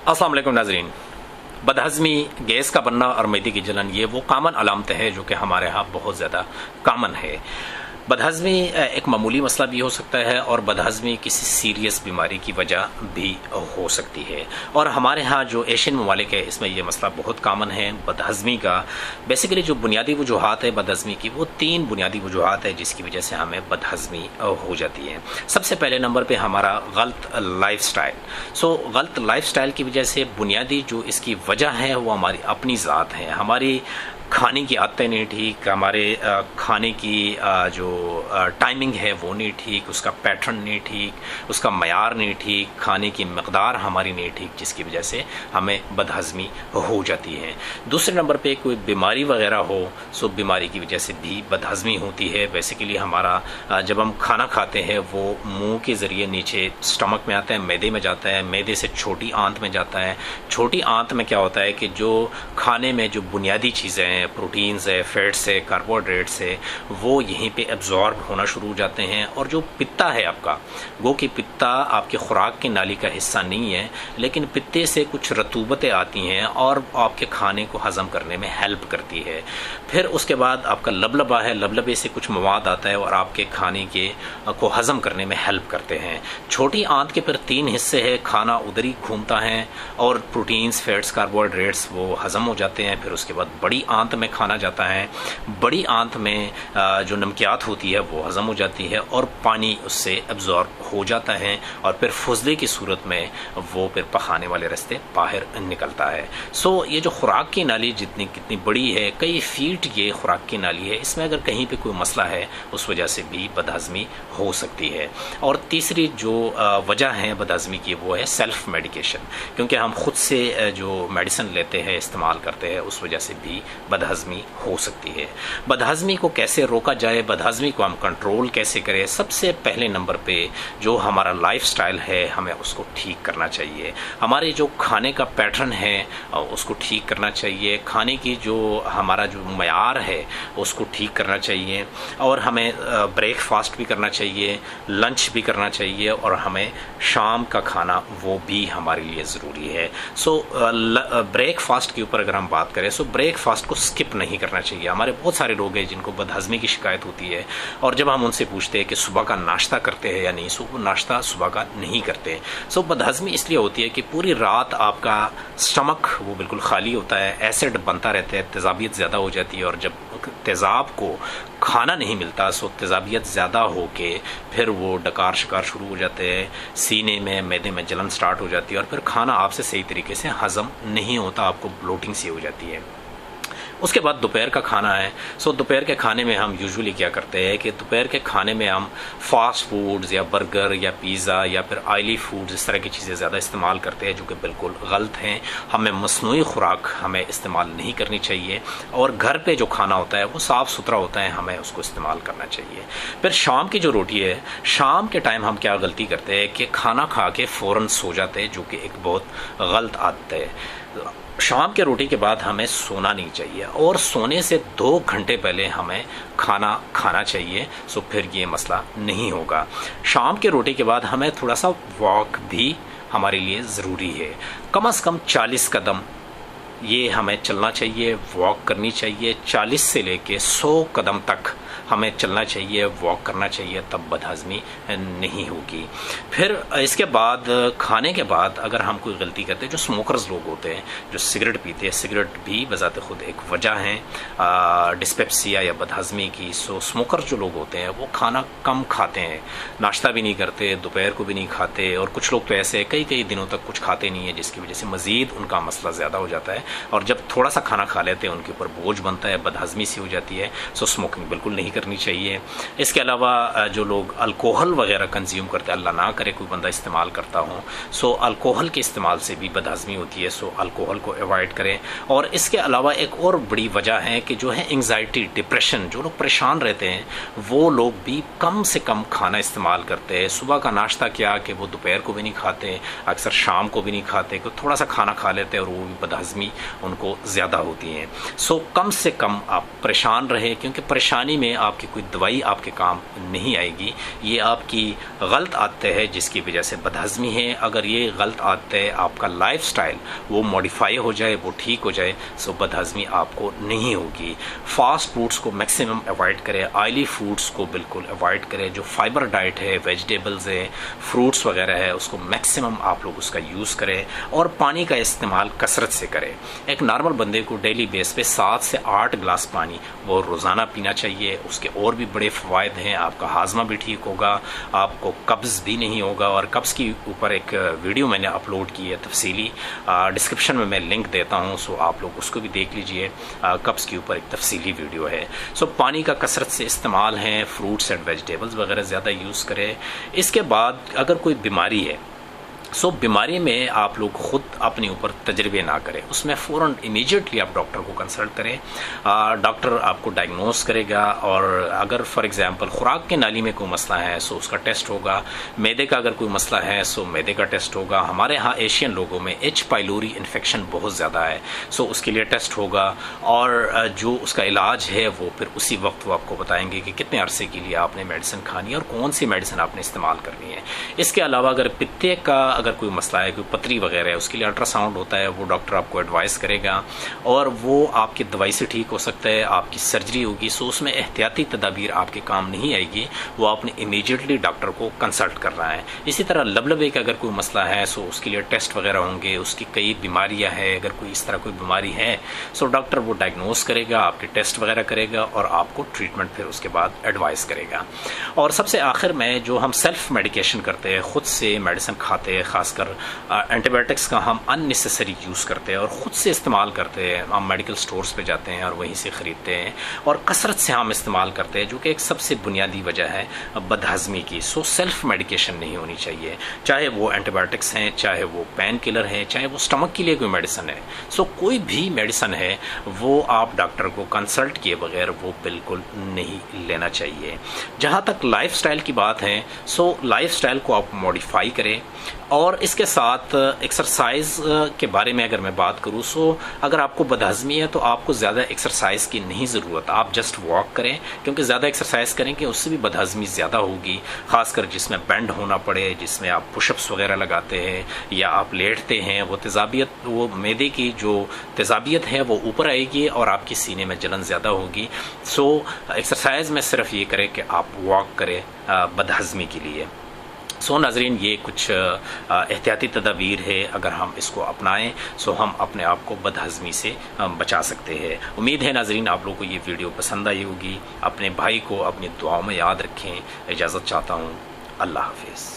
अस्सलाम वालेकुम नाजरीन। बदहज़मी, गैस का बनना और मैदे की जलन ये वो कॉमन अलामतें हैं जो कि हमारे यहाँ बहुत ज़्यादा कॉमन है। बदहज़मी एक मामूली मसला भी हो सकता है और बदहज़मी किसी सीरियस बीमारी की वजह भी हो सकती है। और हमारे यहाँ जो एशियन ममालिक है इसमें यह मसला बहुत कॉमन है बदहज़मी का। बेसिकली जो बुनियादी वजूहात है बदहज़मी की, वो 3 बुनियादी वजूहात है जिसकी वजह से हमें बदहज़मी हो जाती है। सबसे पहले नंबर पे हमारा गलत लाइफस्टाइल। गलत लाइफस्टाइल की वजह से बुनियादी जो इसकी वजह है वो हमारी अपनी ज़ात है। हमारी खाने की आदतें नहीं ठीक, हमारे खाने की जो टाइमिंग है वो नहीं ठीक, उसका पैटर्न नहीं ठीक, उसका मयार नहीं ठीक, खाने की मकदार हमारी नहीं ठीक, जिसकी वजह से हमें बदहज़मी हो जाती है। दूसरे नंबर पे कोई बीमारी वगैरह हो, बीमारी की वजह से भी बदहज़मी होती है। बेसिकली हमारा जब हम खाना खाते हैं वो मुंह के ज़रिए नीचे स्टमक में आता है, मैदे में जाता है, मैदे से छोटी आंत में जाता है। छोटी आंत में क्या होता है कि जो खाने में जो बुनियादी चीज़ें हैं, प्रोटीन्स है, फैट्स है, कार्बोहाइड्रेट्स है, वो यहीं पे एब्जॉर्ब होना शुरू हो जाते हैं। और जो पित्ता है आपका, गो कि पित्ता आपके खुराक की नाली का हिस्सा नहीं है, लेकिन पित्ते से कुछ रतूबतें आती हैं और आपके खाने को हज़म करने में हेल्प करती है। फिर उसके बाद आपका लबलबा है, लबलबे से कुछ मवाद आता है और आपके खाने के को हज़म करने में हेल्प करते हैं। छोटी आंत के फिर 3 हिस्से हैं, खाना उधर ही घूमता है और प्रोटीन्स, फैट्स, कार्बोहाइड्रेट्स वो हज़म हो जाते हैं। फिर उसके बाद बड़ी आंत में खाना जाता है, बड़ी आंत में जो नमकियात होती है वो हज़म हो जाती है और पानी उससे एब्जॉर्ब हो जाता है और फिर फुजले की सूरत में वो फिर पखाने वाले रास्ते बाहर निकलता है। ये जो खुराक की नाली जितनी कितनी बड़ी है, कई फीट ये खुराक की नाली है, इसमें अगर कहीं पे कोई मसला है उस वजह से भी बदहज़मी हो सकती है। और तीसरी जो वजह है बदहज़मी की वो है सेल्फ मेडिकेशन, क्योंकि हम खुद से जो मेडिसिन लेते हैं, इस्तेमाल करते हैं, उस वजह से भी बदहज़मी हो सकती है। बदहज़मी को कैसे रोका जाए, बदहज़मी को हम कंट्रोल कैसे करें? सबसे पहले नंबर पे जो हमारा लाइफस्टाइल है हमें उसको ठीक करना चाहिए। हमारे जो खाने का पैटर्न है उसको ठीक करना चाहिए। खाने की जो हमारा जो मयार है उसको ठीक करना चाहिए और हमें ब्रेकफास्ट भी करना चाहिए, लंच भी करना चाहिए और हमें शाम का खाना वो भी हमारे लिए ज़रूरी है। ब्रेकफास्ट के ऊपर अगर हम बात करें, ब्रेकफास्ट को स्किप नहीं करना चाहिए। हमारे बहुत सारे लोग हैं जिनको बदहज़मी की शिकायत होती है और जब हम उनसे पूछते हैं कि सुबह का नाश्ता करते हैं या नहीं, वो नाश्ता सुबह का नहीं करते। बदहज़मी इसलिए होती है कि पूरी रात आपका स्टमक वो बिल्कुल खाली होता है, एसिड बनता रहता है, तेज़ाबियत ज़्यादा हो जाती है और जब तेज़ाब को खाना नहीं मिलता तेज़ाबियत ज़्यादा होके फिर वो डकार शिकार शुरू हो जाते हैं, सीने में, मैदे में जलन स्टार्ट हो जाती है और फिर खाना आपसे सही तरीके से हज़म नहीं होता, आपको ब्लोटिंग सी हो जाती है। उसके बाद दोपहर का खाना है। दोपहर के खाने में हम यूजुअली क्या करते हैं कि दोपहर के खाने में हम फास्ट फूड्स या बर्गर या पिज़्ज़ा या फिर ऑयली फूड्स, इस तरह की चीज़ें ज़्यादा इस्तेमाल करते हैं जो कि बिल्कुल गलत हैं। हमें मसनूई खुराक हमें इस्तेमाल नहीं करनी चाहिए और घर पे जो खाना होता है वो साफ़ सुथरा होता है, हमें उसको इस्तेमाल करना चाहिए। फिर शाम की जो रोटी है, शाम के टाइम हम क्या गलती करते हैं कि खाना खा के फ़ौरन सो जाते हैं, जो कि एक बहुत गलत आदत है। शाम के रोटी के बाद हमें सोना नहीं चाहिए और सोने से 2 घंटे पहले हमें खाना खाना चाहिए। फिर ये मसला नहीं होगा। शाम के रोटी के बाद हमें थोड़ा सा वॉक भी हमारे लिए ज़रूरी है। कम से कम 40 कदम ये हमें चलना चाहिए, वॉक करनी चाहिए। 40 से लेके 100 कदम तक हमें चलना चाहिए, वॉक करना चाहिए, तब बदहज़मी नहीं होगी। फिर इसके बाद खाने के बाद अगर हम कोई गलती करते हैं, जो स्मोकर्स लोग होते हैं, जो सिगरेट पीते हैं, सिगरेट भी बज़ाते खुद एक वजह है डिस्पेप्सिया या बदहज़मी की। स्मोकर जो लोग होते हैं वो खाना कम खाते हैं, नाश्ता भी नहीं करते, दोपहर को भी नहीं खाते और कुछ लोग तो ऐसे कई दिनों तक कुछ खाते नहीं है, जिसकी वजह से मज़ीद उनका मसला ज़्यादा हो जाता है और जब थोड़ा सा खाना खा लेते हैं उनके ऊपर बोझ बनता है, बदहज़मी सी हो जाती है। स्मोकिंग बिल्कुल नहीं करनी चाहिए। इसके अलावा जो लोग अल्कोहल वगैरह कंज्यूम करते हैं, अल्लाह ना करे कोई बंदा इस्तेमाल करता हो, अल्कोहल के इस्तेमाल से भी बदहज़मी होती है। अल्कोहल को अवॉइड करें। और इसके अलावा एक और बड़ी वजह है कि जो है एंग्जाइटी, डिप्रेशन, जो लोग परेशान रहते हैं वो लोग भी कम से कम खाना इस्तेमाल करते हैं। सुबह का नाश्ता क्या कि वो दोपहर को भी नहीं खाते, अक्सर शाम को भी नहीं खाते, कि थोड़ा सा खाना खा लेते हैं और वो भी बदहज़मी उनको ज़्यादा होती है। कम से कम आप परेशान रहे, क्योंकि परेशानी में आपकी कोई दवाई आपके काम नहीं आएगी। ये आपकी गलत आदतें है जिसकी वजह से बदहज़मी है। अगर ये गलत आदतें आपका लाइफस्टाइल वो मॉडिफाई हो जाए, वो ठीक हो जाए, सो बदहज़मी आपको नहीं होगी। फास्ट फूड्स को मैक्सिमम अवॉइड करें, ऑयली फूड्स को बिल्कुल अवॉइड करें। जो फाइबर डाइट है, वेजिटेबल्स है, फ्रूट्स वगैरह है, उसको मैक्सिमम आप लोग उसका यूज़ करें और पानी का इस्तेमाल कसरत से करें। एक नॉर्मल बंदे को डेली बेस पे 7 से 8 गिलास पानी वो रोज़ाना पीना चाहिए। उसके और भी बड़े फ़वाइद हैं, आपका हाजमा भी ठीक होगा, आपको कब्ज़ भी नहीं होगा। और कब्ज़ के ऊपर एक वीडियो मैंने अपलोड की है तफसीली, डिस्क्रिप्शन में मैं लिंक देता हूँ, सो आप लोग उसको भी देख लीजिए। कब्ज़ के ऊपर एक तफसीली वीडियो है। सो पानी का कसरत से इस्तेमाल है, फ्रूट्स एंड वेजिटेबल्स वगैरह ज़्यादा यूज़ करें। इसके बाद अगर कोई बीमारी है, सो बीमारी में आप लोग खुद अपने ऊपर तजर्बे ना करें, उसमें फ़ौरन इमीडिएटली आप डॉक्टर को कंसल्ट करें। डॉक्टर आपको डायग्नोस करेगा और अगर फॉर एग्जांपल खुराक के नाली में कोई मसला है सो उसका टेस्ट होगा। मैदे का अगर कोई मसला है सो मैदे का टेस्ट होगा। हमारे यहाँ एशियन लोगों में एच पाइलोरी इन्फेक्शन बहुत ज़्यादा है, सो उसके लिए टेस्ट होगा और जो उसका इलाज है वो फिर उसी वक्त वो आपको बताएंगे कि कितने अरसे के लिए आपने मेडिसिन खानी है और कौन सी मेडिसिन आपने इस्तेमाल करनी है। इसके अलावा अगर पित्ते का अगर कोई मसला है, कोई पथरी वगैरह है, उसके लिए अल्ट्रासाउंड होता है, वो डॉक्टर आपको एडवाइस करेगा और वो आपकी दवाई से ठीक हो सकता है। आपकी सर्जरी होगी, सो उसमें एहतियाती तदाबीर आपके काम नहीं आएगी, वो आपने इमीडिएटली डॉक्टर को कंसल्ट करना है। इसी तरह लबलबे का अगर कोई मसला है सो उसके लिए टेस्ट वगैरह होंगे, उसकी कई बीमारियां हैं। अगर कोई इस तरह कोई बीमारी है सो डॉक्टर वो डायग्नोस करेगा, आपके टेस्ट वगैरह करेगा और आपको ट्रीटमेंट फिर उसके बाद एडवाइस करेगा। और सबसे आखिर में जो हम सेल्फ मेडिकेशन करते हैं, खुद से मेडिसिन खाते हैं, खासकर एंटीबायोटिक्स का हम अननेसेसरी यूज़ करते हैं और ख़ुद से इस्तेमाल करते हैं। हम मेडिकल स्टोर्स पे जाते हैं और वहीं से ख़रीदते हैं और कसरत से हम इस्तेमाल करते हैं, जो कि एक सबसे बुनियादी वजह है बदहज़मी की। सो सेल्फ मेडिकेशन नहीं होनी चाहिए, चाहे वो एंटीबायोटिक्स हैं, चाहे वो पेन किलर हैं, चाहे वो स्टमक के लिए कोई मेडिसिन है। सो कोई भी मेडिसिन है वो आप डॉक्टर को कंसल्ट किए बगैर वो बिल्कुल नहीं लेना चाहिए। जहाँ तक लाइफस्टाइल की बात है, सो लाइफस्टाइल को आप मॉडिफाई करें और इसके साथ एक्सरसाइज के बारे में अगर मैं बात करूँ, सो अगर आपको बदहज़मी है तो आपको ज़्यादा एक्सरसाइज की नहीं ज़रूरत, आप जस्ट वॉक करें, क्योंकि ज़्यादा एक्सरसाइज करेंगे उससे भी बदहज़मी ज़्यादा होगी। खासकर जिसमें बेंड होना पड़े, जिसमें आप पुशअप्स वगैरह लगाते हैं या आप लेटते हैं, वो तेज़ाबियत, वो मैदे की जो तेज़ाबियत है वो ऊपर आएगी और आपकी सीने में जलन ज़्यादा होगी। सो एक्सरसाइज में सिर्फ ये करें कि आप वॉक करें बदहज़मी के लिए। सो नाजरीन, ये कुछ एहतियाती तदाबीर है, अगर हम इसको अपनाएं सो हम अपने आप को बदहज़मी से बचा सकते हैं। उम्मीद है नाजरीन आप लोगों को ये वीडियो पसंद आई होगी। अपने भाई को अपनी दुआओं में याद रखें। इजाज़त चाहता हूँ। अल्लाह हाफिज़।